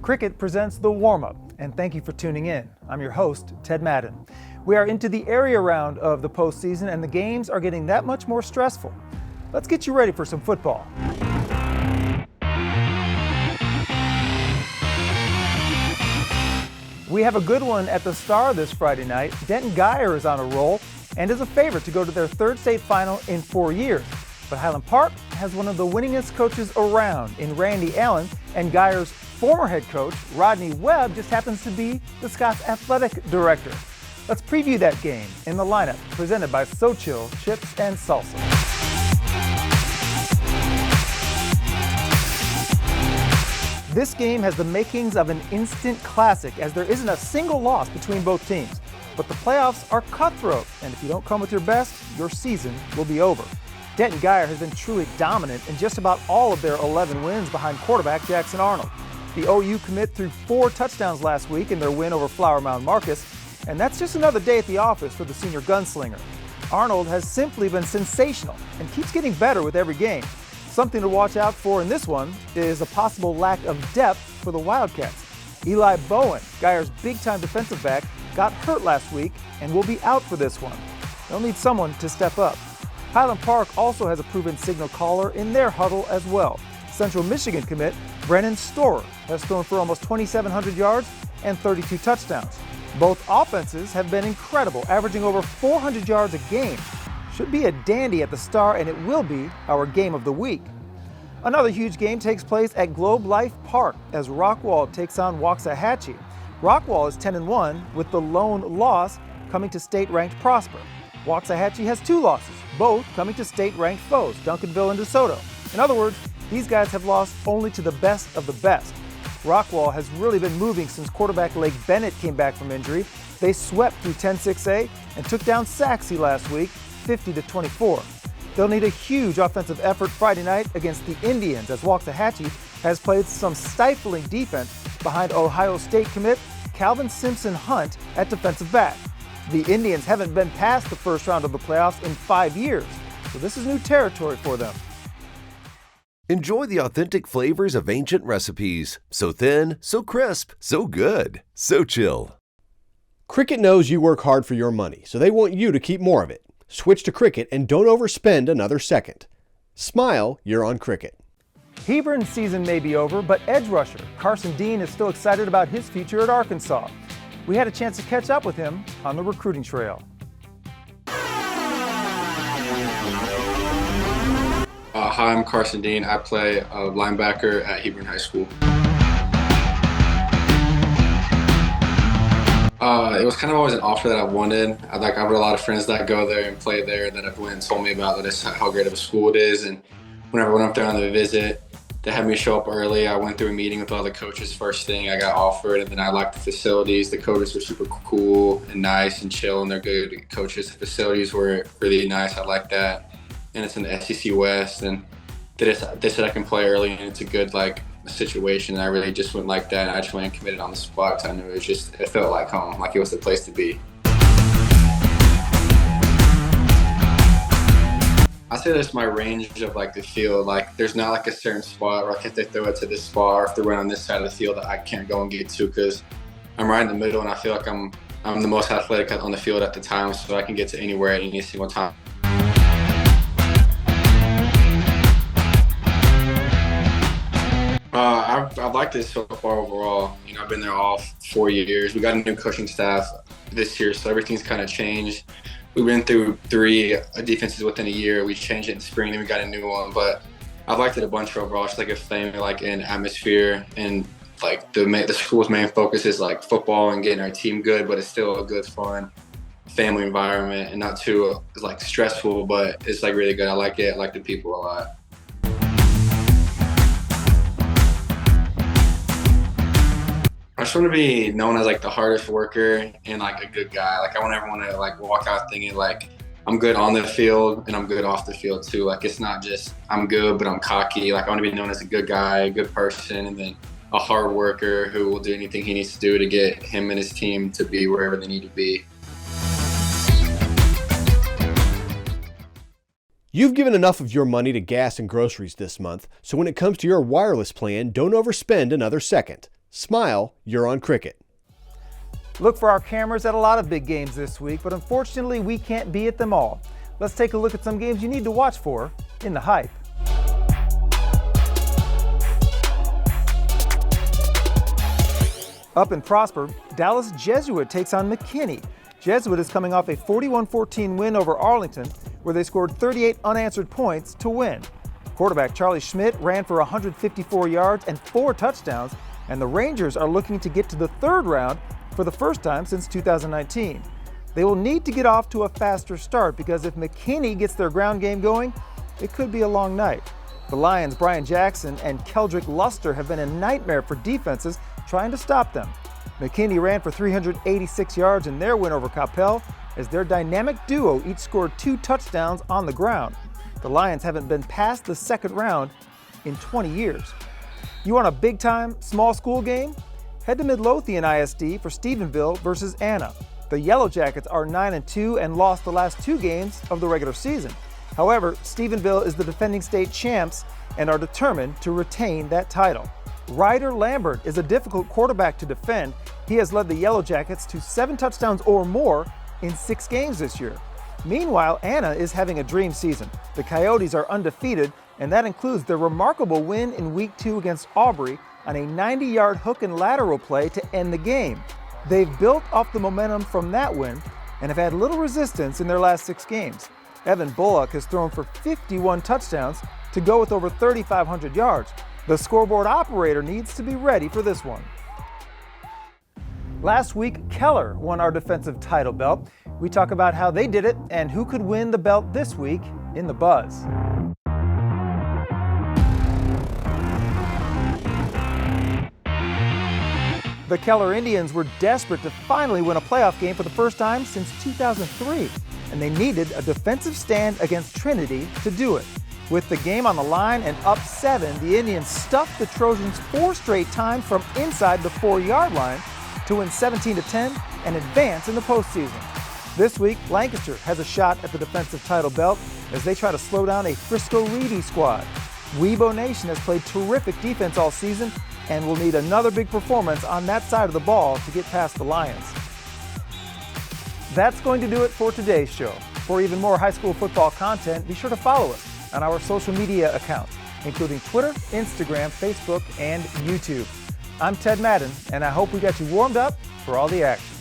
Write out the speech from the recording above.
Cricket presents the Warmup, and thank you for tuning in. I'm your host, Ted Madden. We are into the area round of the postseason, and the games are getting that much more stressful. Let's get you ready for some football. We have a good one at the Star this Friday night. Denton Guyer is on a roll and is a favorite to go to their third state final in 4 years. But Highland Park has one of the winningest coaches around in Randy Allen, and Guyer's former head coach, Rodney Webb, just happens to be the Scots athletic director. Let's preview that game in the lineup presented by So Chill Chips and Salsa. This game has the makings of an instant classic, as there isn't a single loss between both teams. But the playoffs are cutthroat, and if you don't come with your best, your season will be over. Denton Guyer has been truly dominant in just about all of their 11 wins behind quarterback Jackson Arnold. The OU commit threw 4 touchdowns last week in their win over Flower Mound Marcus, and that's just another day at the office for the senior gunslinger. Arnold has simply been sensational and keeps getting better with every game. Something to watch out for in this one is a possible lack of depth for the Wildcats. Eli Bowen, Guyer's big-time defensive back, got hurt last week and will be out for this one. They'll need someone to step up. Highland Park also has a proven signal caller in their huddle as well. Central Michigan commit Brennan Storer has thrown for almost 2,700 yards and 32 touchdowns. Both offenses have been incredible, averaging over 400 yards a game. Should be a dandy at the Star, and it will be our game of the week. Another huge game takes place at Globe Life Park as Rockwall takes on Waxahachie. Rockwall is 10-1 with the lone loss coming to state-ranked Prosper. Waxahachie has 2 losses, both coming to state-ranked foes, Duncanville and DeSoto. In other words, these guys have lost only to the best of the best. Rockwall has really been moving since quarterback Lake Bennett came back from injury. They swept through 10-6A and took down Saxe last week, 50-24. They'll need a huge offensive effort Friday night against the Indians, as Waxahachie has played some stifling defense behind Ohio State commit Calvin Simpson Hunt at defensive back. The Indians haven't been past the first round of the playoffs in 5 years, so this is new territory for them. Enjoy the authentic flavors of ancient recipes. So thin, so crisp, so good, so chill. Cricket knows you work hard for your money, so they want you to keep more of it. Switch to Cricket and don't overspend another second. Smile, you're on Cricket. Hebron season may be over, but edge rusher Carson Dean is still excited about his future at Arkansas. We had a chance to catch up with him on the recruiting trail. Hi, I'm Carson Dean. I play linebacker at Hebron High School. It was kind of always an offer that I wanted. I've got a lot of friends that go there and play there that have went and told me about how great of a school it is. And whenever I went up there on the visit, they had me show up early. I went through a meeting with all the coaches first thing. I got offered, and then I liked the facilities. The coaches were super cool and nice and chill, and they're good coaches. The facilities were really nice. I like that. And it's in the SEC West, and they said I can play early, and it's a good situation. And I really just went like that, and I just went and committed on the spot because I knew it felt like home, like it was the place to be. I say that's my range of the field. There's not a certain spot where if they throw it to this spot or if they're right on this side of the field that I can't go and get to, because I'm right in the middle, and I feel like I'm the most athletic on the field at the time, so I can get to anywhere at any single time. I've liked it so far overall. I've been there all 4 years. We got a new coaching staff this year, so everything's kind of changed. We've been through 3 defenses within a year. We changed it in spring, then we got a new one. But I've liked it a bunch overall. It's a family in atmosphere, and the school's main focus is football and getting our team good, but it's still a good, fun family environment and not too stressful, but it's really good. I like it. I like the people a lot. I just want to be known as the hardest worker and a good guy. I want everyone to walk out thinking I'm good on the field and I'm good off the field too. It's not just I'm good, but I'm cocky. I want to be known as a good guy, a good person, and then a hard worker who will do anything he needs to do to get him and his team to be wherever they need to be. You've given enough of your money to gas and groceries this month, so when it comes to your wireless plan, don't overspend another second. Smile, you're on cricket. Look for our cameras at a lot of big games this week, but unfortunately we can't be at them all. Let's take a look at some games you need to watch for in the hype. Up in Prosper, Dallas Jesuit takes on McKinney. Jesuit is coming off a 41-14 win over Arlington, where they scored 38 unanswered points to win. Quarterback Charlie Schmidt ran for 154 yards and 4 touchdowns, and the Rangers are looking to get to the third round for the first time since 2019. They will need to get off to a faster start because if McKinney gets their ground game going, it could be a long night. The Lions' Brian Jackson and Keldrick Luster have been a nightmare for defenses trying to stop them. McKinney ran for 386 yards in their win over Coppell as their dynamic duo each scored 2 touchdowns on the ground. The Lions haven't been past the second round in 20 years. You want a big-time, small school game? Head to Midlothian ISD for Stephenville versus Anna. The Yellow Jackets are 9-2 and lost the last 2 games of the regular season. However, Stephenville is the defending state champs and are determined to retain that title. Ryder Lambert is a difficult quarterback to defend. He has led the Yellow Jackets to 7 touchdowns or more in 6 games this year. Meanwhile, Anna is having a dream season. The Coyotes are undefeated, and that includes their remarkable win in Week 2 against Aubrey on a 90-yard hook and lateral play to end the game. They've built off the momentum from that win and have had little resistance in their last 6 games. Evan Bullock has thrown for 51 touchdowns to go with over 3,500 yards. The scoreboard operator needs to be ready for this one. Last week, Keller won our defensive title belt. We talk about how they did it and who could win the belt this week in The Buzz. The Keller Indians were desperate to finally win a playoff game for the first time since 2003, and they needed a defensive stand against Trinity to do it. With the game on the line and up 7, the Indians stuffed the Trojans 4 straight times from inside the 4-yard line to win 17-10 and advance in the postseason. This week, Lancaster has a shot at the defensive title belt as they try to slow down a Frisco Reedy squad. Weibo Nation has played terrific defense all season and will need another big performance on that side of the ball to get past the Lions. That's going to do it for today's show. For even more high school football content, be sure to follow us on our social media accounts, including Twitter, Instagram, Facebook, and YouTube. I'm Ted Madden, and I hope we got you warmed up for all the action.